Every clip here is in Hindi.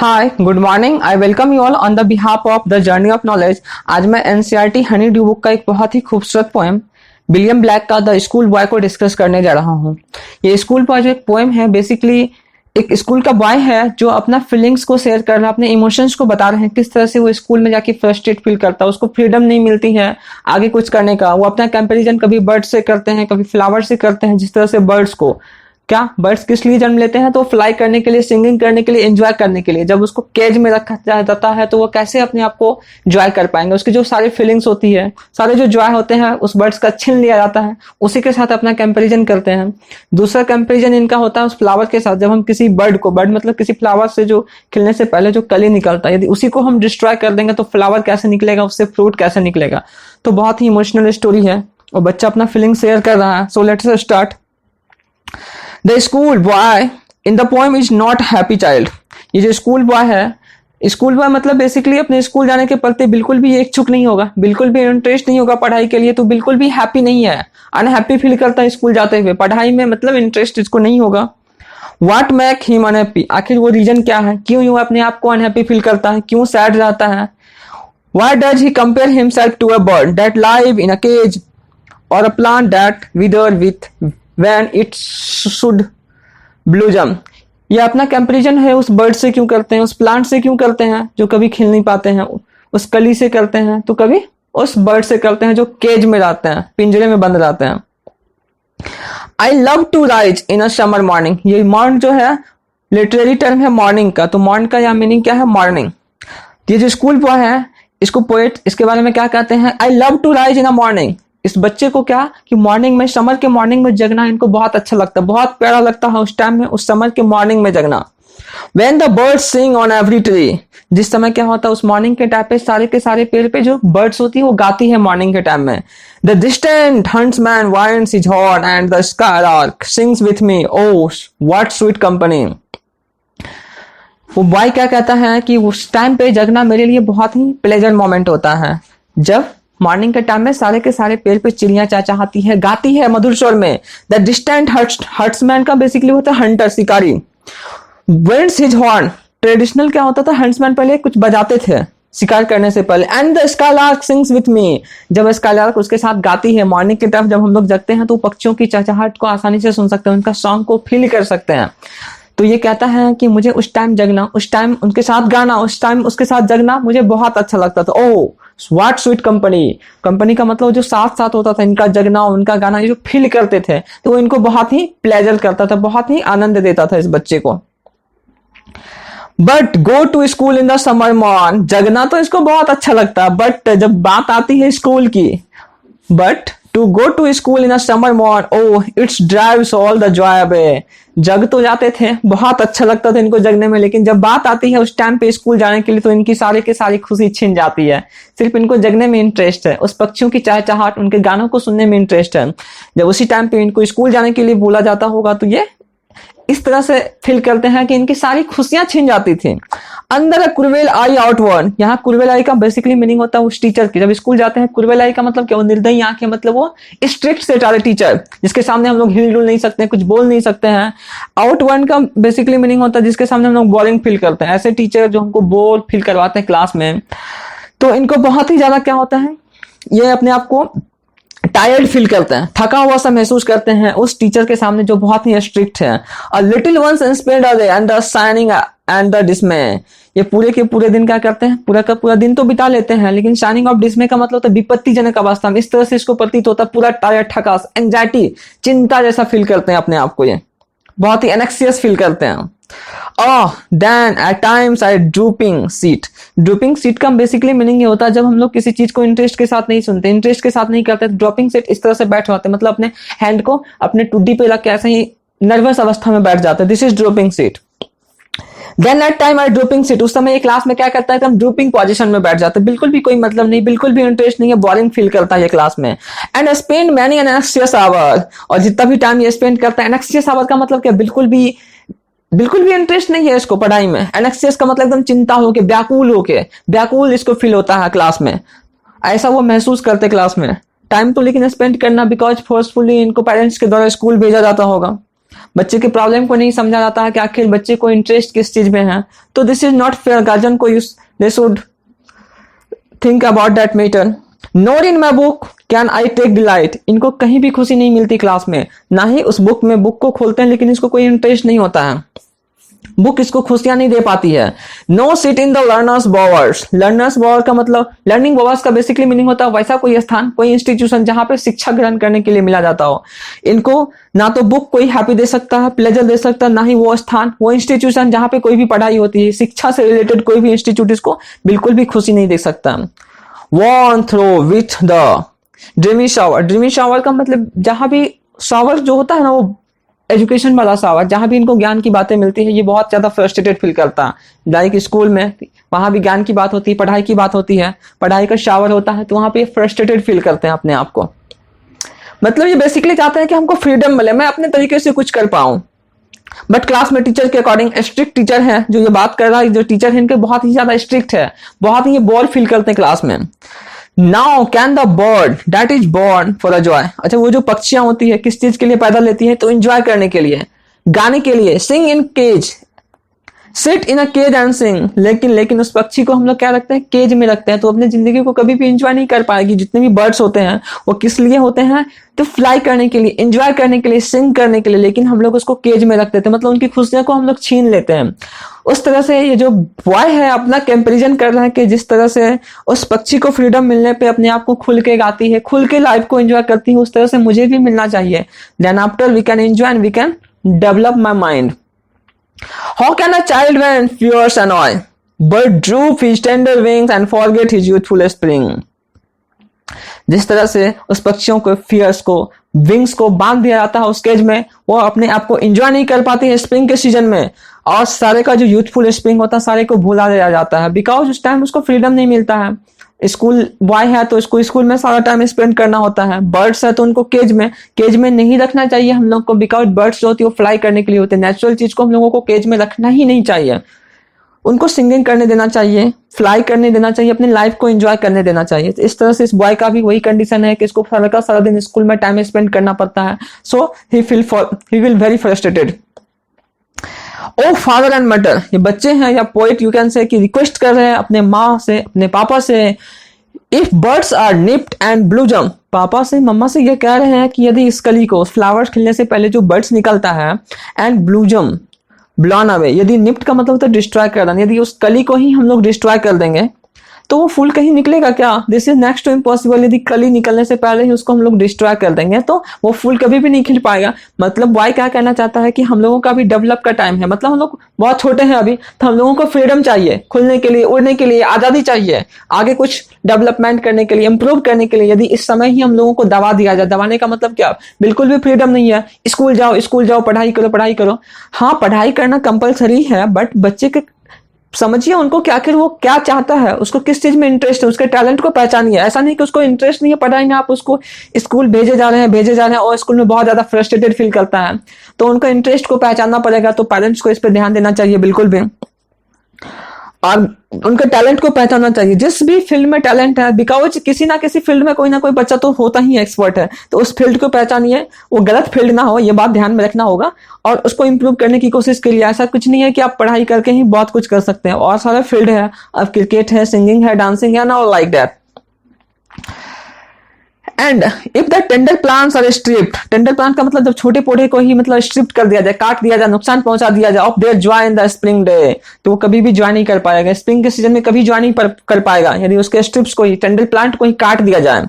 Hi good morning. I welcome you all on the behalf of the journey of knowledge. आज मैं एनसीईआरटी हनी ड्यू बुक का एक बहुत ही खूबसूरत पोएम विलियम ब्लैक का द स्कूल बॉय को डिस्कस करने जा रहा हूँ। ये स्कूल बॉय जो एक पोएम है, बेसिकली एक स्कूल का बॉय है जो अपना फीलिंग्स को शेयर कर रहा है, अपने इमोशंस को बता रहे हैं, किस तरह से वो स्कूल में जाके फ्रस्ट्रेट फील करता है, उसको फ्रीडम नहीं मिलती है आगे कुछ करने का। वो अपना कंपैरिजन कभी बर्ड से करते हैं, कभी फ्लावर से करते हैं। जिस तरह से बर्ड्स को क्या बर्ड्स किस लिए जन्म लेते हैं, तो फ्लाई करने के लिए, सिंगिंग करने के लिए, एंजॉय करने के लिए। जब उसको केज में रखा जाता है तो वो कैसे अपने आप को जॉय कर पाएंगे। उसकी जो सारी फीलिंग्स होती है, सारे जो जॉय होते हैं उस बर्ड्स का छीन लिया जाता है, उसी के साथ अपना कंपैरिजन करते हैं। दूसरा कंपैरिजन इनका होता है उस फ्लावर के साथ। जब हम किसी बर्ड को, बर्ड मतलब किसी फ्लावर से जो खिलने से पहले जो कली निकलता है, यदि उसी को हम डिस्ट्रॉय कर देंगे तो फ्लावर कैसे निकलेगा, उससे फ्रूट कैसे निकलेगा। तो बहुत ही इमोशनल स्टोरी है और बच्चा अपना फीलिंग शेयर कर रहा है। So let's start. The school boy in the poem is not happy child। ये जो स्कूल बॉय है, स्कूल बॉय मतलब बेसिकली अपने स्कूल जाने के प्रति बिल्कुल भी इच्छुक नहीं होगा, बिल्कुल भी इंटरेस्ट नहीं होगा पढ़ाई के लिए, तो बिल्कुल भी हैप्पी नहीं है, अनहैप्पी फील करता है स्कूल जाते हुए। पढ़ाई में मतलब इंटरेस्ट इसको नहीं होगा। What make him unhappy? आखिर वो रीजन क्या है, क्यों यूं अपने आप को अनहैप्पी फील करता है, क्यों सैड रहता है। Why does he compare himself to a bird that live in a cage or a plant that wither with when it should blossom? ये अपना कंपैरिजन है उस बर्ड से क्यों करते हैं, उस प्लांट से क्यों करते हैं जो कभी खिल नहीं पाते हैं, उस कली से करते हैं तो कभी उस बर्ड से करते हैं जो केज में रहते हैं, पिंजरे में बंद रहते हैं। I love to rise in a summer morning. ये मॉर्निंग जो है लिटरेरी टर्म है मॉर्निंग का, तो मॉर्निंग का या मीनिंग क्या है, मॉर्निंग। ये जो स्कूल बॉय है, इसको पोएट इसके बारे में क्या कहते हैं, I love to rise in a morning. इस बच्चे को क्या कि मॉर्निंग में, समर के मॉर्निंग में जगना इनको बहुत अच्छा लगता है, बहुत प्यारा लगता है उस टाइम में, उस समर के मॉर्निंग में जगना। When the birds sing on every tree, जिस समय क्या होता है उस मॉर्निंग के टाइम पे सारे के सारे पेड़ पे जो बर्ड्स होती है वो गाती है मॉर्निंग के टाइम में। The distant huntsman winds his horn and the skylark sings with me, oh what sweet company। वो बॉय क्या कहता है कि उस टाइम पे जगना मेरे लिए बहुत ही प्लेजर मोमेंट होता है, जब मॉर्निंग के टाइम में सारे के सारे पेड़ पे चिड़ियां चहचहाती है, गाती है मधुर स्वर में। द डिस्टेंट हर्ट्समैन का बेसिकली होता है हंटर, शिकारी। विंड्स हिज हॉर्न, ट्रेडिशनल क्या होता था, हंट्समैन पहले कुछ बजाते थे शिकार करने से पहले। And the skylark sings with me, जब स्काईलार्क उसके साथ गाती है मॉर्निंग की तरफ, जब हम लोग जगते हैं तो पक्षियों की चहचहाहट को आसानी से सुन सकते हैं, उनका सॉन्ग को फील कर सकते हैं। तो ये कहता है कि मुझे उस टाइम जगना, उस टाइम उनके साथ गाना, उस टाइम उसके साथ जगना मुझे बहुत अच्छा लगता था। Oh what sweet company. Company का मतलब जो साथ साथ होता था, इनका जगना, उनका गाना, ये जो फील करते थे तो वो इनको बहुत ही प्लेजर करता था, बहुत ही आनंद देता था इस बच्चे को। But go to school in the summer morn, जगना तो इसको बहुत अच्छा लगता है, बट जब बात आती है स्कूल की, but to go to school in a summer morn, oh it's drives all the joy away. जग तो जाते थे, बहुत अच्छा लगता था इनको जगने में, लेकिन जब बात आती है उस टाइम पे स्कूल जाने के लिए तो इनकी सारी की सारी खुशी छिन जाती है। सिर्फ इनको जगने में इंटरेस्ट है, उस पक्षियों की चहचहाहट, उनके गानों को सुनने में इंटरेस्ट है। जब उसी टाइम पे इनको स्कूल जाने के लिए बोला जाता होगा तो ये इस तरह से फील करते हैं कि इनकी सारी खुशियां छिन जाती थी। अंदर कुरवेल आई आउटवर्ड, यहाँ कुरवेल आई का बेसिकली मीनिंग होता है उस टीचर की। जब स्कूल जाते हैं कुरवेल आई का मतलब क्या, वो निर्दयी आंखें, मतलब वो स्ट्रिक्ट सेट वाले टीचर जिसके सामने हम लोग हिल डुल नहीं सकते, कुछ बोल नहीं सकते हैं। आउटवर्ड का बेसिकली मीनिंग होता है जिसके सामने हम लोग बोरिंग फील करते हैं, ऐसे टीचर जो हमको बोर फील करवाते हैं क्लास में। तो इनको बहुत ही ज्यादा क्या होता है, ये अपने आप को टायर्ड फील करते हैं, थका हुआ सा महसूस करते हैं उस टीचर के सामने जो बहुत ही स्ट्रिक्ट है। और little ones inspired away and the shining and the dismay, ये पूरे के पूरे दिन क्या करते हैं, पूरा का पूरा दिन तो बिता लेते हैं, लेकिन शाइनिंग ऑफ डिस्मे का मतलब होता है विपत्तिजनक अवस्था में। इस तरह से इसको प्रतीत होता है पूरा टायर्ड, थका, एंजाइटी, चिंता जैसा फील करते हैं अपने आप को, ये बहुत ही एनेक्सियस फील करते हैं। Then at times I drooping seat। Drooping seat का बेसिकली मीनिंग ये होता है जब हम लोग किसी चीज को इंटरेस्ट के साथ नहीं सुनते, इंटरेस्ट के साथ नहीं करते, तो ड्रॉपिंग सीट इस तरह से बैठ जाते हैं, मतलब अपने हैंड को अपने टुड्डी पे रख के ऐसे ही नर्वस अवस्था में बैठ जाते हैं। This is dropping seat. Then at time I drooping seat, उस समय ये क्लास में क्या करता है कि हम ड्रूपिंग पोजीशन में बैठ जाते हैं, बिल्कुल भी कोई मतलब नहीं, बिल्कुल भी इंटरेस्ट नहीं है, बोरिंग फील करता है ये क्लास में। And spend many an anxious hour, और जितना भी टाइम ये स्पेंड करता है, एनेक्सियस आवर का मतलब क्या, बिल्कुल भी इंटरेस्ट नहीं है इसको पढ़ाई में। एनेक्सियस का मतलब एकदम चिंता होके, व्याकुल इसको फील होता है क्लास में, ऐसा वो महसूस करते क्लास में। टाइम तो लेकिन स्पेंड करना, बिकॉज फोर्सफुली इनको पेरेंट्स के द्वारा स्कूल भेजा जाता होगा। बच्चे के प्रॉब्लम को नहीं समझा जाता है कि आखिर बच्चे को इंटरेस्ट किस चीज में है, तो this is not fair. Guardian को they should think about that matter. Not in my book can I take delight. इनको कहीं भी खुशी नहीं मिलती क्लास में, ना ही उस बुक में। बुक को खोलते हैं लेकिन इसको कोई इंटरेस्ट नहीं होता है, बुक इसको खुशियां नहीं दे पाती है। No sit in the learners bowers. Learners bower का मतलब, लर्निंग बॉवर्स का बेसिकली मीनिंग होता है वैसा कोई स्थान, कोई इंस्टीट्यूशन जहां पे शिक्षा ग्रहण करने के लिए मिला जाता हो। इनको ना तो बुक कोई हैप्पी दे सकता है, प्लेजर दे सकता है, ना ही वो स्थान, वो इंस्टीट्यूशन जहां पे कोई भी पढ़ाई होती है, शिक्षा से रिलेटेड कोई भी इंस्टीट्यूट इसको बिल्कुल भी खुशी नहीं दे सकता। Worn through with the dreamy shower. Dreamy shower का मतलब जहां भी शावर जो होता है ना, वो एजुकेशन वाला शावर, जहां भी इनको ज्ञान की बातें मिलती है, ये बहुत ज्यादा फ्रस्ट्रेटेड फील करता है। लाइक स्कूल में वहां भी ज्ञान की बात होती है, पढ़ाई की बात होती है, पढ़ाई का शावर होता है, तो वहां पे फ्रस्ट्रेटेड फील करते हैं अपने आप को। मतलब ये बेसिकली चाहते हैं कि हमको फ्रीडम मिले, मैं अपने तरीके से कुछ कर पाऊं। बट क्लास में टीचर के अकॉर्डिंग स्ट्रिक्ट टीचर है जो ये बात कर रहा है, जो टीचर है इनके बहुत ही ज्यादा स्ट्रिक्ट है, बहुत ही बोर फील करते हैं क्लास में। Now can the bird that is born for a joy. अच्छा, वो जो पक्षियां होती है किस चीज के लिए पैदा लेती है, तो एंजॉय करने के लिए, गाने के लिए। Sing in cage, sit in a cage and sing. लेकिन उस पक्षी को हम लोग क्या रखते हैं, केज में रखते हैं, तो अपनी जिंदगी को कभी भी एंजॉय नहीं कर पाएगी। जितने भी बर्ड्स होते हैं वो किस लिए होते हैं, तो फ्लाई करने के लिए, एंजॉय करने के लिए, सिंग करने के लिए, लेकिन हम लोग उसको केज में रख देते हैं, मतलब उनकी खुशियों को हम लोग छीन लेते हैं। उस तरह से ये जो बॉय है अपना कंपैरिजन कर रहा है कि जिस तरह से उस पक्षी को फ्रीडम मिलने पे अपने आप को खुल के गाती है, खुल के लाइफ को एंजॉय करती है, उस तरह से मुझे भी मिलना चाहिए। Then after we can enjoy and we can develop my mind. How can a child when fears annoy, but droop his tender wings and forget his youthful spring? जिस तरह से उस पक्षियों को फियर्स को, विंग्स को बांध दिया जाता है उस केज में, वो अपने आप को एंजॉय नहीं कर पाती है स्प्रिंग के सीजन में, और सारे का जो यूथफुल स्प्रिंग होता है सारे को भुला दिया जाता है, बिकॉज उस टाइम उसको फ्रीडम नहीं मिलता है। स्कूल बॉय है तो इसको स्कूल में सारा टाइम स्पेंड करना होता है, बर्ड्स है तो उनको केज में नहीं रखना चाहिए हम लोग को, बिकॉज बर्ड्स जो होती है वो फ्लाई करने के लिए होते हैं। नेचुरल चीज को हम लोगों को केज में रखना ही नहीं चाहिए, उनको सिंगिंग करने देना चाहिए, फ्लाई करने देना चाहिए, अपनी लाइफ को एंजॉय करने देना चाहिए। तो इस तरह से इस बॉय का भी वही कंडीशन है कि इसको सारा दिन स्कूल में टाइम स्पेंड करना पड़ता है, so he will very frustrated. O father and mother, ये बच्चे हैं या पोएट यू कैन से, कि रिक्वेस्ट कर रहे हैं अपने माँ से, अपने पापा से, if birds are nipped and blossom. पापा से, मम्मा से ये कह रहे हैं कि यदि इस कली को, फ्लावर्स खिलने से पहले जो बर्ड्स निकलता है, एंड ब्लूजम ब्लॉन अवे, यदि निप्ट का मतलब होता है डिस्ट्रॉय कर देना, यदि उस कली को ही हम लोग डिस्ट्रॉय कर देंगे तो वो फूल कहीं निकलेगा क्या? This is next to impossible. यदि कली निकलने से पहले ही उसको हम लोग डिस्ट्रॉय कर देंगे तो वो फूल कभी भी नहीं खिल पाएगा। मतलब वाई क्या कहना चाहता है कि हम लोगों का भी डेवलप का टाइम है, मतलब हम लोग बहुत छोटे हैं अभी, तो हम लोगों को फ्रीडम चाहिए, खुलने के लिए, उड़ने के लिए आजादी चाहिए, आगे कुछ डेवलपमेंट करने के लिए, इंप्रूव करने के लिए। यदि इस समय ही हम लोगों को दबा दिया जाए, दबाने का मतलब क्या, बिल्कुल भी फ्रीडम नहीं है, स्कूल जाओ, पढ़ाई करो। हाँ, पढ़ाई करना कंपलसरी है, बट बच्चे के समझिए उनको कि आखिर वो क्या चाहता है, उसको किस चीज में इंटरेस्ट है, उसके टैलेंट को पहचानिए। ऐसा नहीं कि उसको इंटरेस्ट नहीं है पढ़ाई में, आप उसको स्कूल भेजे जा रहे हैं और स्कूल में बहुत ज्यादा फ्रस्ट्रेटेड फील करता है, तो उनका इंटरेस्ट को पहचानना पड़ेगा। तो पेरेंट्स को इस पर ध्यान देना चाहिए बिल्कुल भी, और उनके टैलेंट को पहचानना चाहिए। जिस भी फील्ड में टैलेंट है, बिकॉज किसी ना किसी फील्ड में कोई ना कोई बच्चा तो होता ही एक्सपर्ट है, तो उस फील्ड को पहचानिए, वो गलत फील्ड ना हो, ये बात ध्यान में रखना होगा, और उसको इंप्रूव करने की कोशिश करिए। ऐसा कुछ नहीं है कि आप पढ़ाई करके ही बहुत कुछ कर सकते हैं, और सारे फील्ड है, अब क्रिकेट है, सिंगिंग है, डांसिंग है, ना like that. And if the tender plants are stripped, tender plant का मतलब जब छोटे पौधे को ही मतलब स्ट्रिप्ट कर दिया जाए, काट दिया जाए, नुकसान पहुंचा दिया जाए, of their joy in the spring day, तो वो कभी भी जॉय नहीं कर पाएगा, स्प्रिंग के सीजन में कभी जॉय नहीं कर पाएगा यदि उसके स्ट्रिप्स को ही, टेंडर प्लांट को ही काट दिया जाए।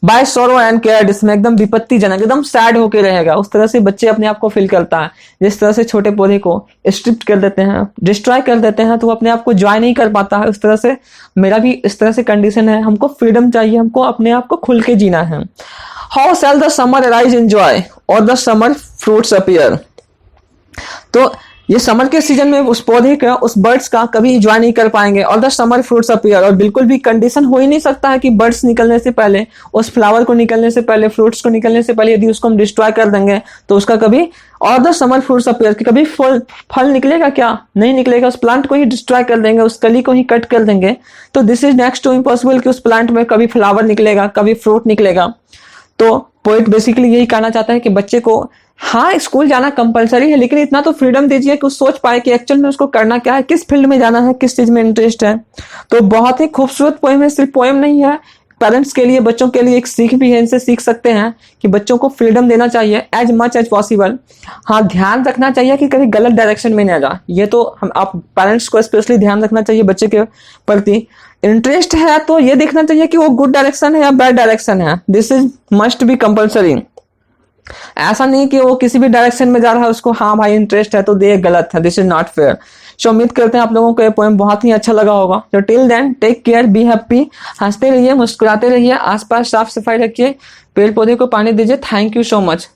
बाय सोरो एंड केयर, इसमें एकदम विपत्तिजनक, एकदम सैड होकर रहेगा। उस तरह से बच्चे अपने आप को फील करता है, जिस तरह से छोटे पौधे को स्ट्रिप्ट कर देते हैं, डिस्ट्रॉय कर देते हैं, तो वो अपने आप को जॉय नहीं कर पाता है। उस तरह से मेरा भी इस तरह से कंडीशन है, हमको फ्रीडम चाहिए, हमको अपने आप को खुल के जीना है। How shall the summer arise in joy or the summer fruits appear? तो ये समर के सीजन में उस पौधे का, उस बर्ड्स का कभी एंजॉय नहीं कर पाएंगे, और द समर फ्रूट्स अपीयर, और बिल्कुल भी कंडीशन हो ही नहीं सकता है कि बर्ड्स निकलने से पहले, उस फ्लावर को निकलने से पहले, फ्रूट्स को निकलने से पहले यदि उसको हम डिस्ट्रॉय कर देंगे तो उसका कभी, और द समर फ्रूट्स अपीयर, कि कभी फल निकलेगा क्या? नहीं निकलेगा। उस प्लांट को ही डिस्ट्रॉय कर देंगे, उस कली को ही कट कर देंगे, तो this is next to impossible कि उस प्लांट में कभी फ्लावर निकलेगा, कभी फ्रूट निकलेगा। तो पोएट बेसिकली यही कहना चाहता है कि बच्चे को हाँ, स्कूल जाना कंपलसरी है, लेकिन इतना तो फ्रीडम दीजिए कि वो सोच पाए कि एक्चुअल में उसको करना क्या है, किस फील्ड में जाना है, किस चीज में इंटरेस्ट है। तो बहुत ही खूबसूरत पोएम है, सिर्फ पोएम नहीं है, पेरेंट्स के लिए, बच्चों के लिए एक सीख भी है। इनसे सीख सकते हैं कि बच्चों को फ्रीडम देना चाहिए एज मच एज पॉसिबल। हाँ, ध्यान रखना चाहिए कि कहीं गलत डायरेक्शन में ना जाए, ये तो हम आप पेरेंट्स को स्पेशली ध्यान रखना चाहिए बच्चे के प्रति। इंटरेस्ट है तो ये देखना चाहिए कि वो गुड डायरेक्शन है या बैड डायरेक्शन है, this is must be compulsory. ऐसा नहीं कि वो किसी भी डायरेक्शन में जा रहा है उसको हाँ भाई इंटरेस्ट है तो दे, गलत है, दिस इज नॉट फेयर। सो उम्मीद करते हैं आप लोगों को ये पोएम बहुत ही अच्छा लगा होगा। तो till then take care, be happy, हंसते रहिए, मुस्कुराते रहिए, आसपास साफ सफाई रखिए, पेड़ पौधे को पानी दीजिए। Thank you so much.